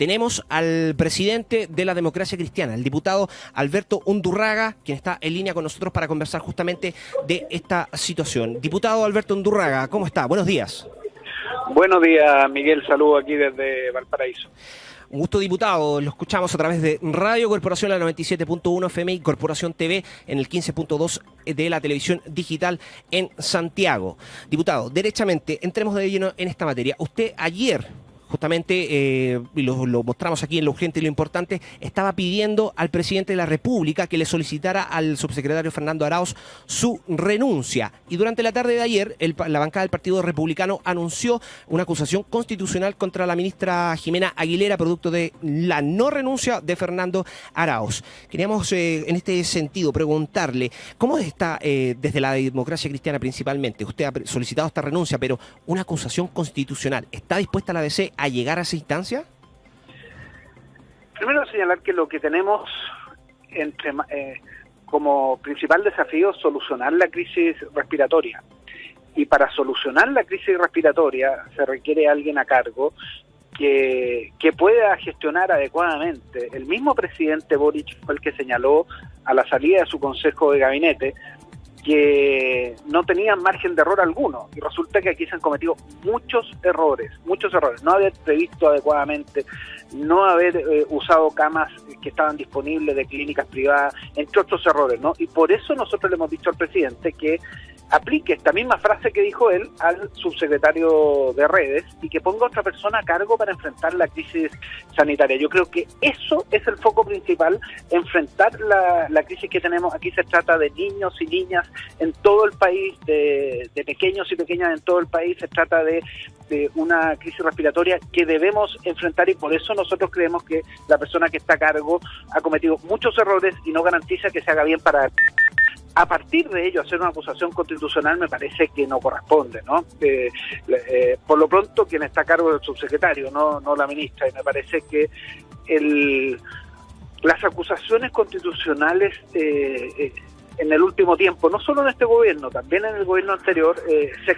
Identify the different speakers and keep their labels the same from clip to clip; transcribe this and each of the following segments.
Speaker 1: Tenemos al presidente de la Democracia Cristiana, el diputado Alberto Undurraga, quien está en línea con nosotros para conversar justamente de esta situación. Diputado Alberto Undurraga, ¿cómo está? Buenos días.
Speaker 2: Buenos días, Miguel. Saludo aquí desde Valparaíso.
Speaker 1: Un gusto, diputado. Lo escuchamos a través de Radio Corporación, la 97.1 FM y Corporación TV en el 15.2 de la televisión digital en Santiago. Diputado, derechamente, entremos de lleno en esta materia. Usted ayer, justamente, lo mostramos aquí en lo urgente y lo importante, estaba pidiendo al presidente de la República que le solicitara al subsecretario Fernando Arauz su renuncia. Y durante la tarde de ayer, la bancada del Partido Republicano anunció una acusación constitucional contra la ministra Jimena Aguilera, producto de la no renuncia de Fernando Arauz. Queríamos, en este sentido, preguntarle, ¿cómo está desde la Democracia Cristiana principalmente? Usted ha solicitado esta renuncia, pero una acusación constitucional, ¿está dispuesta la DC a llegar a esa instancia?
Speaker 2: Primero señalar que lo que tenemos como principal desafío es solucionar la crisis respiratoria. Y para solucionar la crisis respiratoria se requiere alguien a cargo que pueda gestionar adecuadamente. El mismo presidente Boric fue el que señaló a la salida de su consejo de gabinete que no tenían margen de error alguno, y resulta que aquí se han cometido muchos errores, no haber previsto adecuadamente, no haber usado camas que estaban disponibles de clínicas privadas, entre otros errores, ¿no? Y por eso nosotros le hemos dicho al presidente que aplique esta misma frase que dijo él al subsecretario de Redes y que ponga a otra persona a cargo para enfrentar la crisis sanitaria. Yo creo que eso es el foco principal, enfrentar la crisis que tenemos. Aquí se trata de niños y niñas en todo el país, de pequeños y pequeñas en todo el país. Se trata de una crisis respiratoria que debemos enfrentar, y por eso nosotros creemos que la persona que está a cargo ha cometido muchos errores y no garantiza que se haga bien para... A partir de ello, hacer una acusación constitucional me parece que no corresponde, ¿no? Por lo pronto, quien está a cargo del subsecretario, no la ministra, y me parece que las acusaciones constitucionales en el último tiempo, no solo en este gobierno, también en el gobierno anterior, se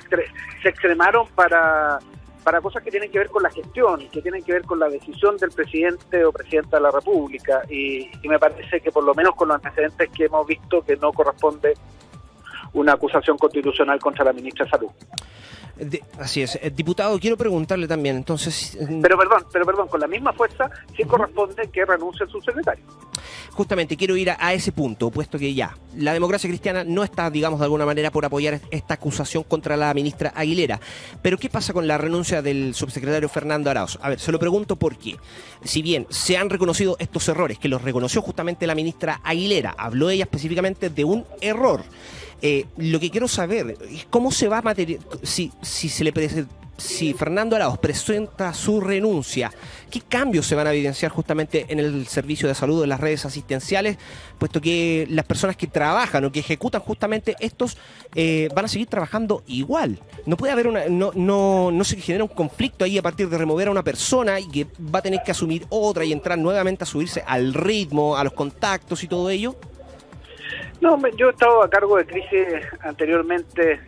Speaker 2: extremaron para cosas que tienen que ver con la gestión, que tienen que ver con la decisión del presidente o presidenta de la República, y me parece que por lo menos con los antecedentes que hemos visto que no corresponde una acusación constitucional contra la ministra de Salud.
Speaker 1: Así es. Diputado, quiero preguntarle también, entonces...
Speaker 2: Pero perdón, con la misma fuerza sí corresponde que renuncie el subsecretario.
Speaker 1: Justamente quiero ir a ese punto, puesto que ya la Democracia Cristiana no está, digamos, de alguna manera por apoyar esta acusación contra la ministra Aguilera. Pero ¿qué pasa con la renuncia del subsecretario Fernando Arauz? A ver, se lo pregunto porque, si bien se han reconocido estos errores, que los reconoció justamente la ministra Aguilera, habló ella específicamente de un error. Lo que quiero saber es cómo se va a si Fernando Arauz presenta su renuncia, ¿qué cambios se van a evidenciar justamente en el servicio de salud, en las redes asistenciales, puesto que las personas que trabajan o que ejecutan justamente estos van a seguir trabajando igual? No puede haber no se genera un conflicto ahí a partir de remover a una persona y que va a tener que asumir otra y entrar nuevamente a subirse al ritmo, a los contactos y todo ello.
Speaker 2: No, yo he estado a cargo de crisis anteriormente,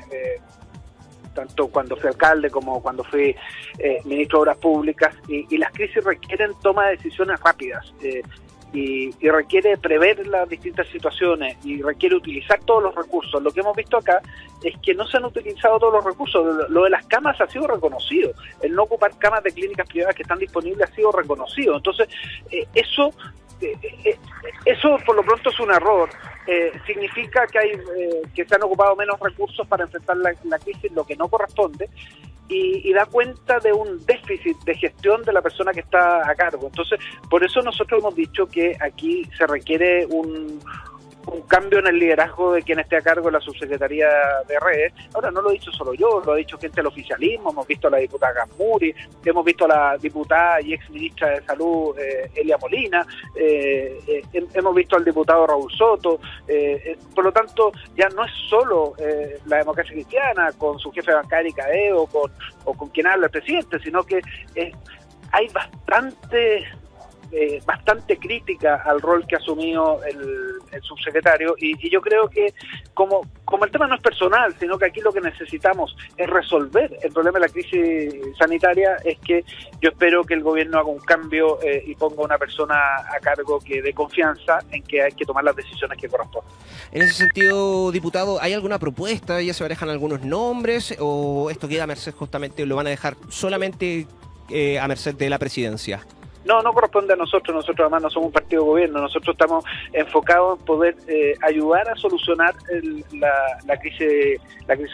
Speaker 2: tanto cuando fui alcalde como cuando fui ministro de Obras Públicas, y las crisis requieren toma de decisiones rápidas, y requiere prever las distintas situaciones, y requiere utilizar todos los recursos. Lo que hemos visto acá es que no se han utilizado todos los recursos. Lo de las camas ha sido reconocido, el no ocupar camas de clínicas privadas que están disponibles ha sido reconocido. Entonces, eso por lo pronto es un error. Significa que se han ocupado menos recursos para enfrentar la crisis, lo que no corresponde, y da cuenta de un déficit de gestión de la persona que está a cargo. Entonces, por eso nosotros hemos dicho que aquí se requiere un cambio en el liderazgo de quien esté a cargo de la subsecretaría de Redes. Ahora, no lo he dicho solo yo, lo ha dicho gente del oficialismo, hemos visto a la diputada Gazmuri, hemos visto a la diputada y ex ministra de Salud, Elia Molina, hemos visto al diputado Raúl Soto. Por lo tanto, ya no es solo la Democracia Cristiana con su jefe de bancada Cadeo o con quien habla el presidente, sino que hay bastante crítica al rol que ha asumido el subsecretario, y yo creo que como el tema no es personal, sino que aquí lo que necesitamos es resolver el problema de la crisis sanitaria, es que yo espero que el gobierno haga un cambio y ponga una persona a cargo que dé confianza en que hay que tomar las decisiones que corresponden.
Speaker 1: En ese sentido, diputado, ¿hay alguna propuesta? ¿Ya se manejan algunos nombres o esto queda a merced justamente, lo van a dejar solamente a merced de la presidencia?
Speaker 2: No corresponde a nosotros además no somos un partido de gobierno, nosotros estamos enfocados en poder ayudar a solucionar la crisis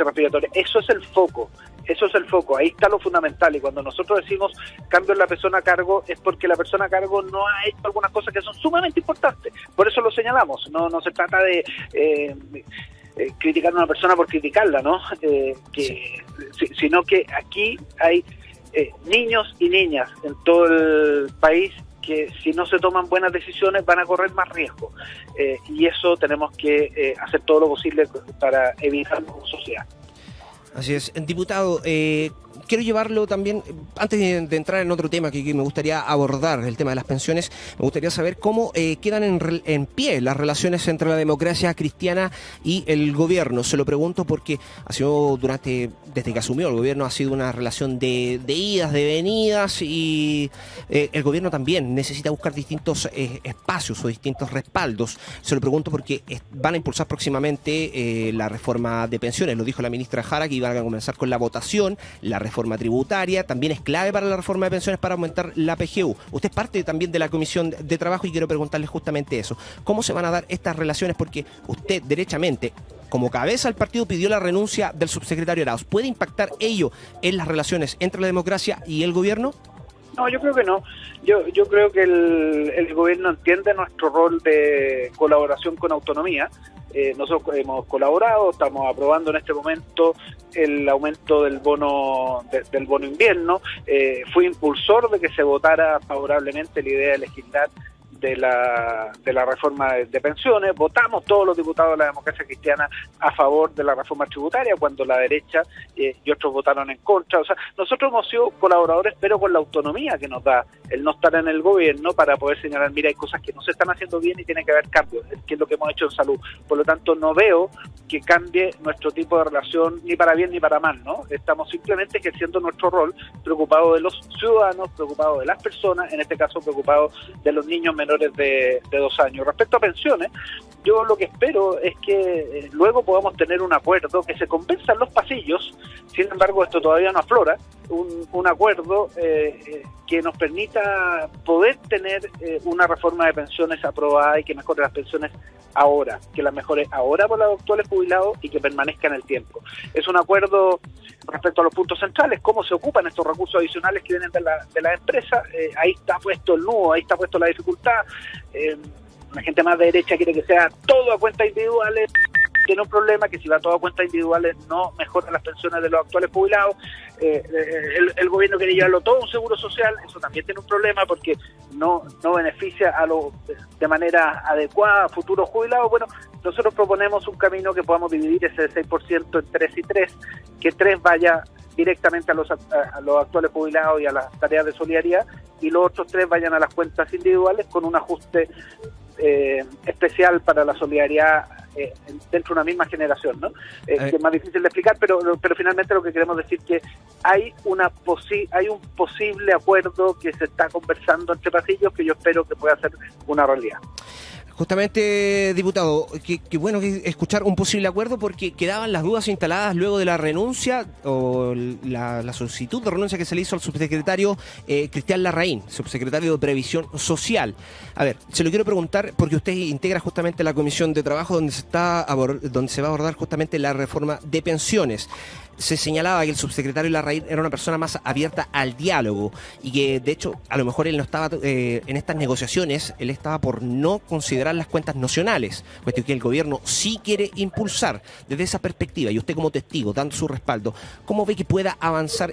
Speaker 2: respiratoria. Eso es el foco, ahí está lo fundamental, y cuando nosotros decimos cambio en la persona a cargo es porque la persona a cargo no ha hecho algunas cosas que son sumamente importantes, por eso lo señalamos, no se trata de criticar a una persona por criticarla, ¿no? Sino que aquí hay niños y niñas en todo el país que si no se toman buenas decisiones van a correr más riesgo, y eso tenemos que hacer todo lo posible para evitarlo como sociedad.
Speaker 1: Así es. Diputado, quiero llevarlo también, antes de entrar en otro tema que me gustaría abordar, el tema de las pensiones, me gustaría saber cómo quedan en pie las relaciones entre la democracia cristiana y el gobierno. Se lo pregunto porque ha sido desde que asumió el gobierno, ha sido una relación de idas, de venidas, y el gobierno también necesita buscar distintos espacios o distintos respaldos. Se lo pregunto porque van a impulsar próximamente la reforma de pensiones. Lo dijo la ministra Jara, que iban a comenzar con la votación, la reforma tributaria, también es clave para la reforma de pensiones para aumentar la PGU. Usted es parte también de la Comisión de Trabajo y quiero preguntarle justamente eso. ¿Cómo se van a dar estas relaciones? Porque usted, derechamente, como cabeza del partido, pidió la renuncia del subsecretario Arauz. ¿Puede impactar ello en las relaciones entre la democracia y el gobierno?
Speaker 2: No, yo creo que no. Yo creo que el gobierno entiende nuestro rol de colaboración con autonomía. Nosotros hemos colaborado, estamos aprobando en este momento el aumento del bono invierno. Fui impulsor de que se votara favorablemente la idea de legislar de la reforma de pensiones. Votamos todos los diputados de la democracia cristiana a favor de la reforma tributaria, cuando la derecha y otros votaron en contra. O sea, nosotros hemos sido colaboradores, pero con la autonomía que nos da el no estar en el gobierno para poder señalar, mira, hay cosas que no se están haciendo bien y tiene que haber cambios, que es lo que hemos hecho en salud. Por lo tanto, no veo que cambie nuestro tipo de relación ni para bien ni para mal, ¿no? Estamos simplemente ejerciendo nuestro rol, preocupados de los ciudadanos, preocupados de las personas, en este caso preocupados de los niños menores de 2 años. Respecto a pensiones, yo lo que espero es que luego podamos tener un acuerdo que se convenza en los pasillos. Sin embargo, esto todavía no aflora, un acuerdo que nos permita poder tener una reforma de pensiones aprobada y que mejore las pensiones ahora, que las mejore ahora por los actuales jubilados y que permanezca en el tiempo. Es un acuerdo respecto a los puntos centrales, cómo se ocupan estos recursos adicionales que vienen de la empresa. Ahí está puesto el nudo, ahí está puesto la dificultad. La gente más de derecha quiere que sea todo a cuentas individuales. Tiene un problema que si va todo a cuentas individuales no mejora las pensiones de los actuales jubilados. El gobierno quiere llevarlo todo a un seguro social, eso también tiene un problema porque no beneficia de manera adecuada a futuros jubilados. Bueno, nosotros proponemos un camino que podamos dividir ese 6% en 3 y 3, que 3 vaya directamente a los actuales jubilados y a las tareas de solidaridad, y los otros 3 vayan a las cuentas individuales con un ajuste especial para la solidaridad dentro de una misma generación, ¿no? Que es más difícil de explicar, pero finalmente lo que queremos decir que hay un posible acuerdo que se está conversando entre pasillos que yo espero que pueda ser una realidad.
Speaker 1: Justamente, diputado, que bueno que escuchar un posible acuerdo porque quedaban las dudas instaladas luego de la renuncia o la solicitud de renuncia que se le hizo al subsecretario Cristian Larraín, subsecretario de Previsión Social. A ver, se lo quiero preguntar porque usted integra justamente la Comisión de Trabajo donde se va a abordar justamente la reforma de pensiones. Se señalaba que el subsecretario Larraín era una persona más abierta al diálogo y que de hecho a lo mejor él no estaba en estas negociaciones, él estaba por no considerar las cuentas nacionales, cuestión que el gobierno sí quiere impulsar desde esa perspectiva, y usted como testigo, dando su respaldo, ¿cómo ve que pueda avanzar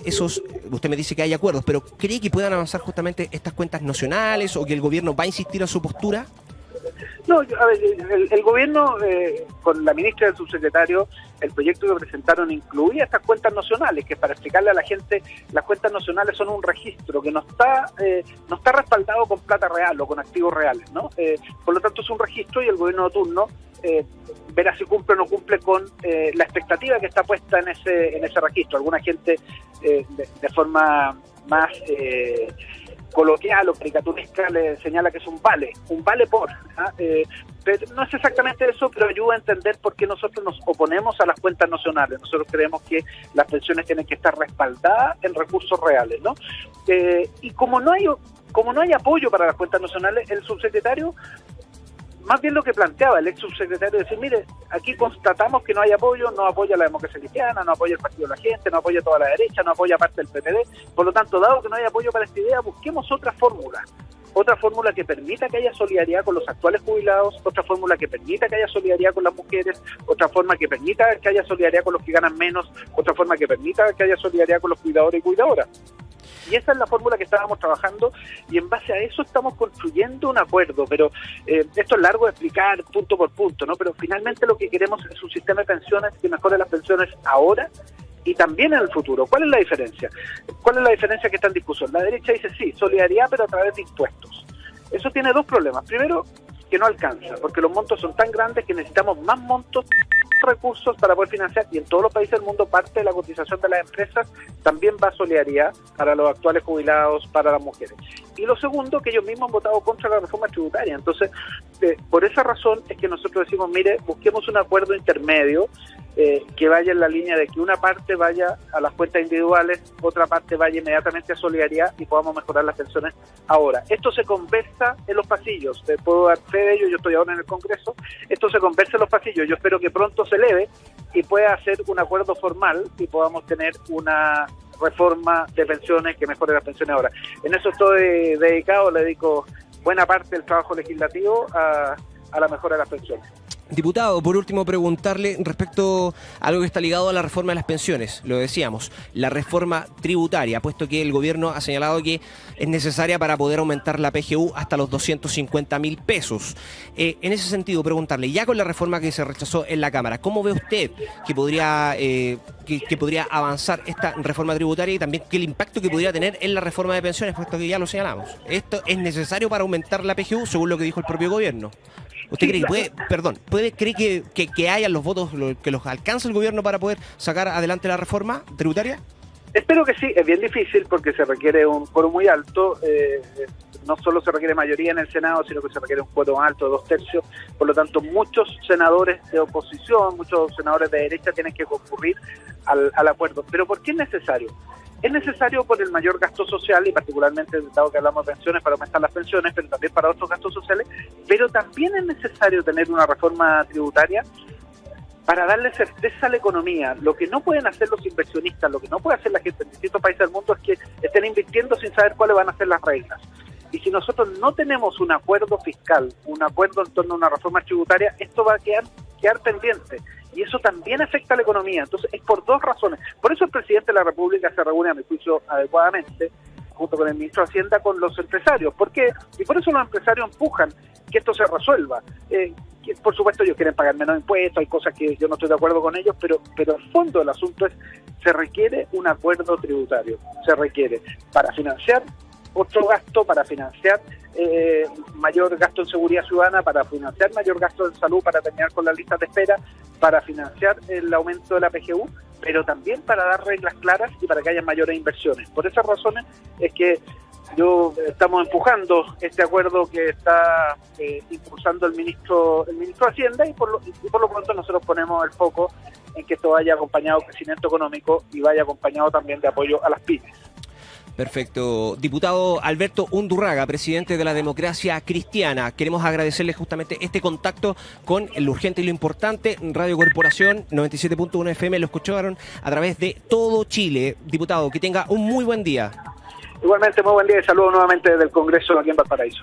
Speaker 1: usted me dice que hay acuerdos, pero cree que puedan avanzar justamente estas cuentas nacionales o que el gobierno va a insistir en su postura?
Speaker 2: No, a ver, el gobierno, con la ministra y el subsecretario, el proyecto que presentaron incluía estas cuentas nacionales, que para explicarle a la gente, las cuentas nacionales son un registro que no está respaldado con plata real o con activos reales, ¿no? Por lo tanto es un registro y el gobierno de turno verá si cumple o no cumple con la expectativa que está puesta en ese registro. Alguna gente de forma más coloquial o caricaturesca le señala que es un vale por, pero no es exactamente eso, pero ayuda a entender por qué nosotros nos oponemos a las cuentas nacionales. Nosotros creemos que las pensiones tienen que estar respaldadas en recursos reales, ¿no? Y como no hay apoyo para las cuentas nacionales, el subsecretario, más bien lo que planteaba el ex subsecretario, decir, mire, aquí constatamos que no hay apoyo, no apoya la democracia cristiana, no apoya el Partido de la Gente, no apoya toda la derecha, no apoya parte del PPD, por lo tanto, dado que no hay apoyo para esta idea, busquemos otra fórmula que permita que haya solidaridad con los actuales jubilados, otra fórmula que permita que haya solidaridad con las mujeres, otra forma que permita que haya solidaridad con los que ganan menos, otra forma que permita que haya solidaridad con los cuidadores y cuidadoras. Y esa es la fórmula que estábamos trabajando y en base a eso estamos construyendo un acuerdo, pero esto es largo de explicar punto por punto, ¿no? Pero finalmente lo que queremos es un sistema de pensiones que mejore las pensiones ahora y también en el futuro. ¿Cuál es la diferencia? ¿Cuál es la diferencia que está en discusión? La derecha dice sí, solidaridad pero a través de impuestos. Eso tiene dos problemas. Primero, que no alcanza, porque los montos son tan grandes que necesitamos más montos, recursos para poder financiar, y en todos los países del mundo parte de la cotización de las empresas también va a solidaridad para los actuales jubilados, para las mujeres. Y lo segundo, que ellos mismos han votado contra la reforma tributaria. Entonces, por esa razón es que nosotros decimos, mire, busquemos un acuerdo intermedio que vaya en la línea de que una parte vaya a las cuentas individuales, otra parte vaya inmediatamente a solidaridad y podamos mejorar las pensiones ahora. Esto se conversa en los pasillos, te puedo dar fe de ello, yo estoy ahora en el Congreso, esto se conversa en los pasillos, yo espero que pronto se eleve y pueda hacer un acuerdo formal y podamos tener una reforma de pensiones que mejore las pensiones ahora. En eso estoy dedicado, le dedico buena parte del trabajo legislativo a la mejora de las pensiones.
Speaker 1: Diputado, por último preguntarle respecto a algo que está ligado a la reforma de las pensiones, lo decíamos, la reforma tributaria, puesto que el gobierno ha señalado que es necesaria para poder aumentar la PGU hasta los 250.000 pesos. En ese sentido, preguntarle, ya con la reforma que se rechazó en la Cámara, ¿cómo ve usted que podría avanzar esta reforma tributaria y también qué el impacto que podría tener en la reforma de pensiones, puesto que ya lo señalamos? ¿Esto es necesario para aumentar la PGU, según lo que dijo el propio gobierno? ¿Usted cree que hayan los votos que los alcanza el gobierno para poder sacar adelante la reforma tributaria?
Speaker 2: Espero que sí, es bien difícil porque se requiere un quórum muy alto, no solo se requiere mayoría en el Senado, sino que se requiere un quórum alto de 2/3, por lo tanto muchos senadores de oposición, muchos senadores de derecha tienen que concurrir al acuerdo. ¿Pero por qué es necesario? Es necesario por el mayor gasto social y particularmente, dado que hablamos de pensiones, para aumentar las pensiones, pero también para otros gastos sociales, pero también es necesario tener una reforma tributaria para darle certeza a la economía. Lo que no pueden hacer los inversionistas, lo que no puede hacer la gente en distintos países del mundo es que estén invirtiendo sin saber cuáles van a ser las reglas. Y si nosotros no tenemos un acuerdo fiscal, un acuerdo en torno a una reforma tributaria, esto va a quedar pendiente. Y eso también afecta a la economía. Entonces, es por dos razones. Por eso el presidente de la República se reúne, a mi juicio, adecuadamente, junto con el ministro de Hacienda, con los empresarios. ¿Por qué? Y por eso los empresarios empujan que esto se resuelva. Que, por supuesto, ellos quieren pagar menos impuestos, hay cosas que yo no estoy de acuerdo con ellos, pero el fondo del asunto es, se requiere un acuerdo tributario. Se requiere para financiar otro gasto, para financiar mayor gasto en seguridad ciudadana, para financiar mayor gasto en salud, para terminar con las listas de espera, para financiar el aumento de la PGU, pero también para dar reglas claras y para que haya mayores inversiones. Por esas razones es que estamos empujando este acuerdo que está impulsando el ministro de Hacienda y por lo pronto nosotros ponemos el foco en que esto vaya acompañado de crecimiento económico y vaya acompañado también de apoyo a las pymes.
Speaker 1: Perfecto. Diputado Alberto Undurraga, presidente de la Democracia Cristiana, queremos agradecerle justamente este contacto con Lo Urgente y lo Importante, Radio Corporación 97.1 FM, lo escucharon a través de todo Chile. Diputado, que tenga un muy buen día.
Speaker 2: Igualmente, muy buen día y saludos nuevamente desde el Congreso aquí en Valparaíso.